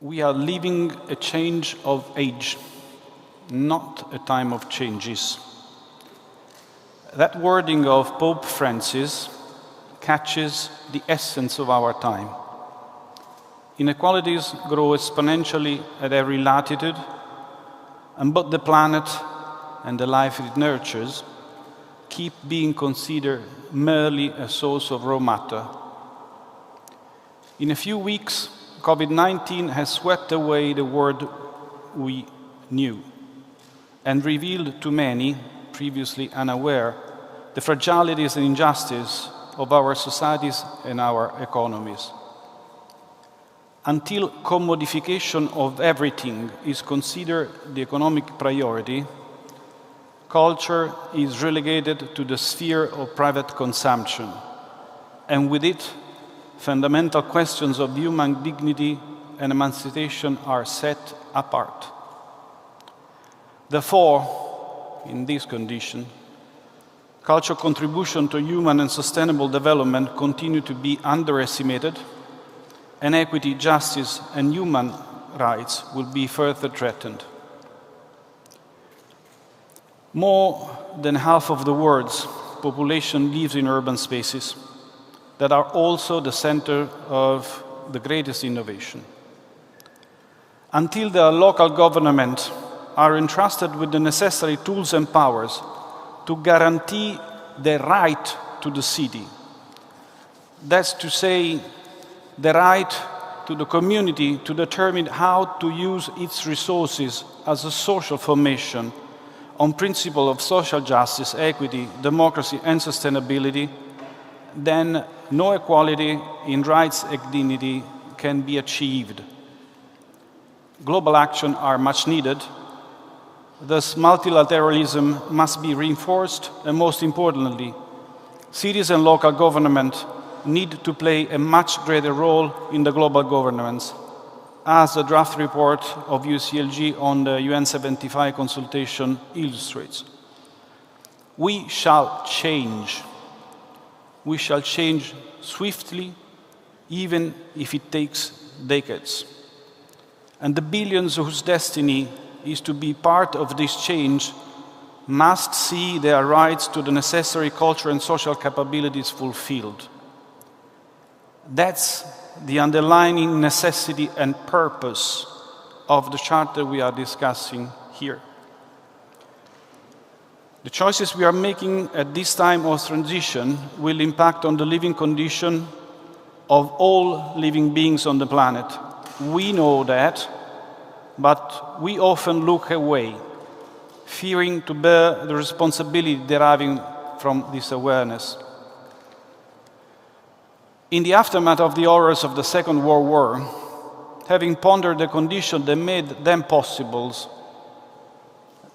We are living a change of age, not a time of changes. That wording of Pope Francis catches the essence of our time. Inequalities grow exponentially at every latitude, and both the planet and the life it nurtures keep being considered merely a source of raw matter. In a few weeks, COVID-19 has swept away the world we knew and revealed to many, previously unaware, the fragilities and injustice of our societies and our economies. Until commodification of everything is considered the economic priority, culture is relegated to the sphere of private consumption, and with it, fundamental questions of human dignity and emancipation are set apart. Therefore, in this condition, cultural contribution to human and sustainable development continue to be underestimated, and equity, justice, and human rights will be further threatened. More than half of the world's population lives in urban spaces that are also the center of the greatest innovation. Until the local government are entrusted with the necessary tools and powers to guarantee the right to the city, that's to say, the right to the community to determine how to use its resources as a social formation on principles of social justice, equity, democracy, and sustainability, then no equality in rights and dignity can be achieved. Global action are much needed. Thus, multilateralism must be reinforced, and most importantly, cities and local government need to play a much greater role in the global governance, as the draft report of UCLG on the UN 75 consultation illustrates. We shall change. We shall change swiftly, even if it takes decades. And the billions whose destiny is to be part of this change must see their rights to the necessary cultural and social capabilities fulfilled. That's the underlying necessity and purpose of the Charter we are discussing here. The choices we are making at this time of transition will impact on the living condition of all living beings on the planet. We know that, but we often look away, fearing to bear the responsibility deriving from this awareness. In the aftermath of the horrors of the Second World War, having pondered the conditions that made them possible,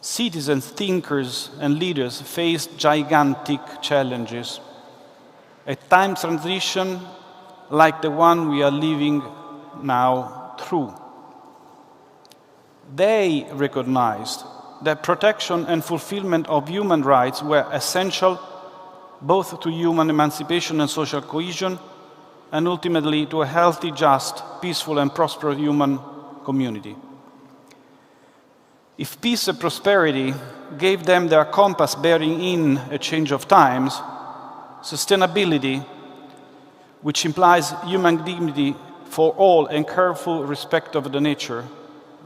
citizens, thinkers, and leaders faced gigantic challenges. A time transition like the one we are living now through. They recognized that protection and fulfillment of human rights were essential both to human emancipation and social cohesion, and ultimately to a healthy, just, peaceful, and prosperous human community. If peace and prosperity gave them their compass bearing in a change of times, sustainability, which implies human dignity for all and careful respect of the nature,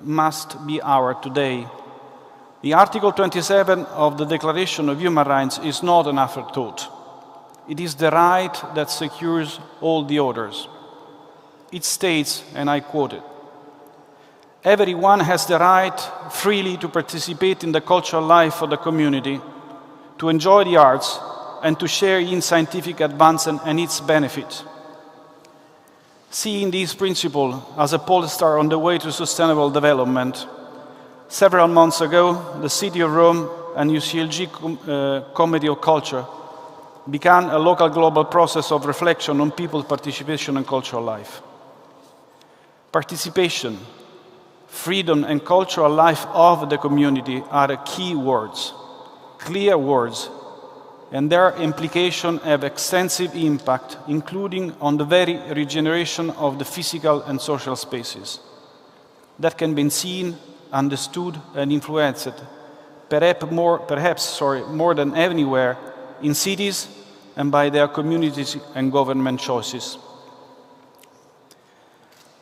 must be ours today. The Article 27 of the Declaration of Human Rights is not an afterthought. It is the right that secures all the others. It states, and I quote it, "Everyone has the right freely to participate in the cultural life of the community, to enjoy the arts, and to share in scientific advancement and its benefit." Seeing this principle as a polestar on the way to sustainable development, several months ago, the City of Rome and UCLG Committee of Culture began a local global process of reflection on people's participation in cultural life. Participation, freedom, and cultural life of the community are the key words, clear words, and their implications have extensive impact, including on the very regeneration of the physical and social spaces. that can be seen, understood, and influenced, perhaps more than anywhere, in cities and by their communities and government choices.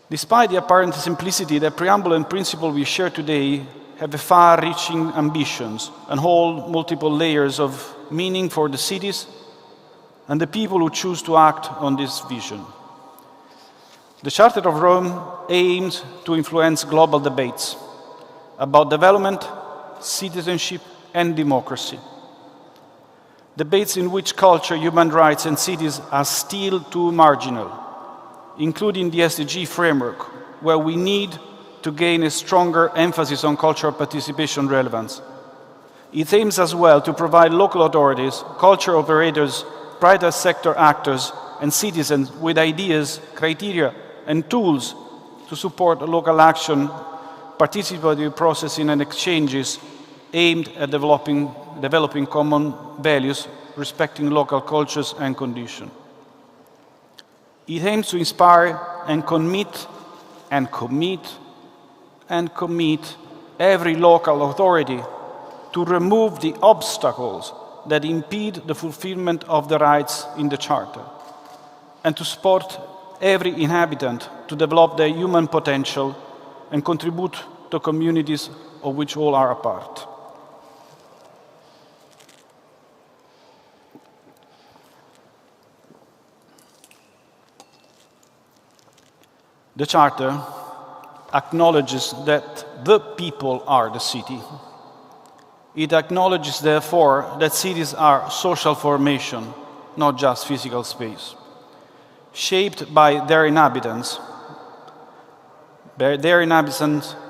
Despite the apparent simplicity, the preamble and principle we share today have far-reaching ambitions and hold multiple layers of meaning for the cities and the people who choose to act on this vision. The Charter of Rome aims to influence global debates about development, citizenship, and democracy. Debates in which culture, human rights, and cities are still too marginal, including the SDG framework, where we need to gain a stronger emphasis on cultural participation relevance. It aims as well to provide local authorities, culture operators, private sector actors, and citizens with ideas, criteria, and tools to support local action, participatory processing, and exchanges aimed at developing common values, respecting local cultures and conditions. It aims to inspire and commit every local authority to remove the obstacles that impede the fulfillment of the rights in the Charter, and to support every inhabitant to develop their human potential and contribute to communities of which all are a part. The Charter acknowledges that the people are the city. It acknowledges, therefore, that cities are social formation, not just physical space, shaped by their inhabitants'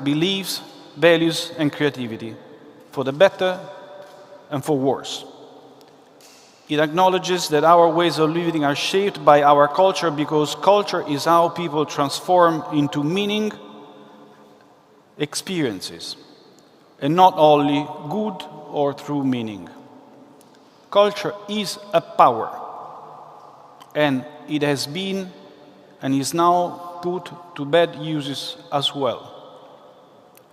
beliefs, values, and creativity, for the better and for worse. It acknowledges that our ways of living are shaped by our culture, because culture is how people transform into meaning experiences, and not only good or true meaning. Culture is a power, and it has been and is now put to bad uses as well.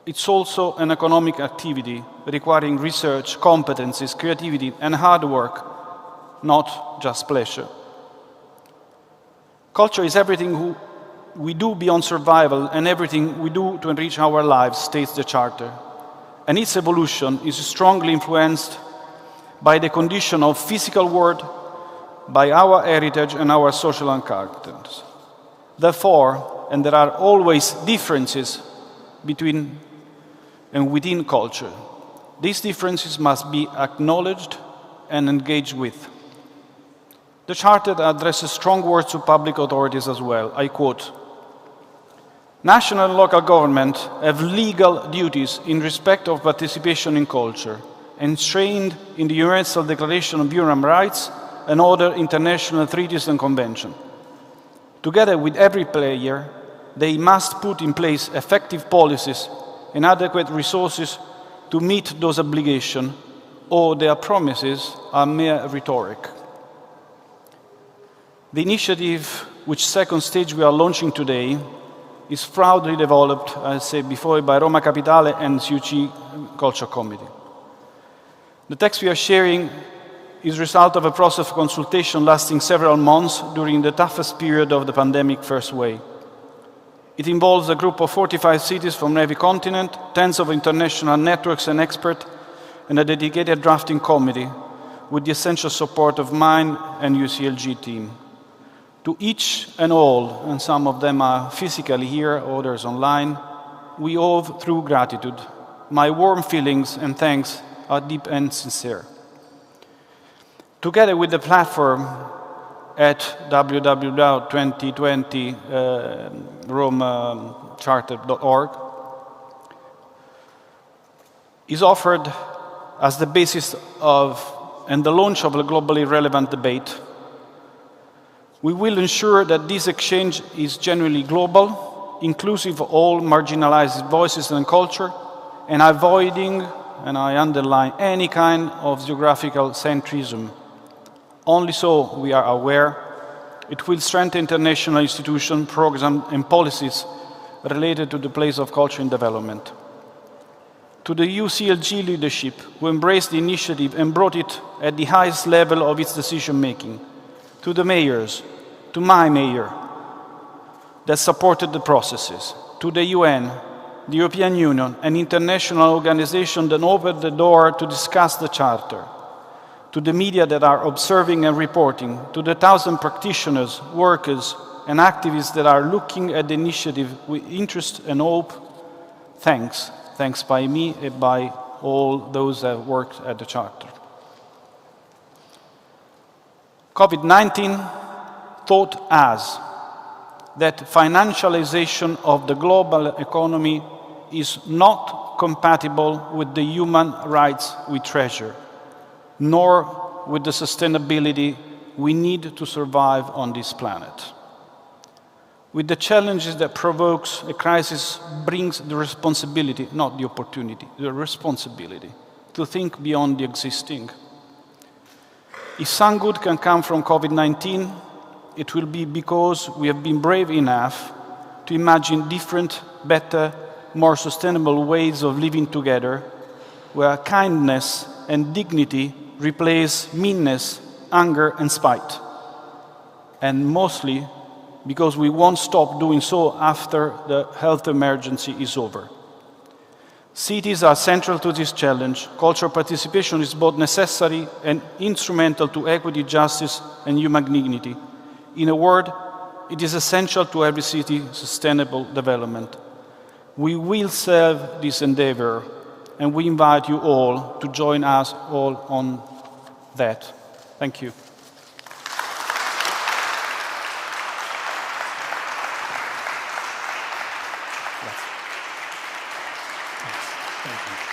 It's also an economic activity requiring research, competencies, creativity, and hard work, not just pleasure. Culture is everything we do beyond survival and everything we do to enrich our lives, states the Charter. And its evolution is strongly influenced by the condition of physical world, by our heritage and our social characters. Therefore, and there are always differences between and within culture, these differences must be acknowledged and engaged with. The Charter addresses strong words to public authorities as well. I quote, "National and local government have legal duties in respect of participation in culture, enshrined in the Universal Declaration of Human Rights and other international treaties and conventions. Together with every player, they must put in place effective policies and adequate resources to meet those obligations, or their promises are mere rhetoric." The initiative, which second stage we are launching today, is proudly developed, as I said before, by Roma Capitale and CUC Culture Committee. The text we are sharing is the result of a process of consultation lasting several months during the toughest period of the pandemic first wave. It involves a group of 45 cities from every continent, tens of international networks and experts, and a dedicated drafting committee with the essential support of mine and UCLG team. To each and all, and some of them are physically here, others online, we owe true gratitude. My warm feelings and thanks are deep and sincere. Together with the platform at www.2020romecharter.org is offered as the basis of and the launch of a globally relevant debate. We will ensure that this exchange is genuinely global, inclusive of all marginalized voices and culture, and avoiding, and I underline, any kind of geographical centrism. Only so, we are aware, it will strengthen international institutions, programs, and policies related to the place of culture in development. To the EU CLG leadership, who embraced the initiative and brought it at the highest level of its decision-making. To the mayors, to my mayor, that supported the processes. To the UN, the European Union, and international organizations that opened the door to discuss the Charter. To the media that are observing and reporting. To the 1,000 practitioners, workers, and activists that are looking at the initiative with interest and hope, thanks. Thanks by me and by all those that worked at the Charter. COVID-19 taught us that financialization of the global economy is not compatible with the human rights we treasure, nor with the sustainability we need to survive on this planet. With the challenges that provokes a crisis brings the responsibility, not the opportunity, the responsibility to think beyond the existing. If some good can come from COVID-19, it will be because we have been brave enough to imagine different, better, more sustainable ways of living together, where kindness and dignity replace meanness, anger and spite. And mostly, because we won't stop doing so after the health emergency is over. Cities are central to this challenge. Cultural participation is both necessary and instrumental to equity, justice, and human dignity. In a word, it is essential to every city's sustainable development. We will serve this endeavor, and we invite you all to join us all on that. Thank you. Thank you.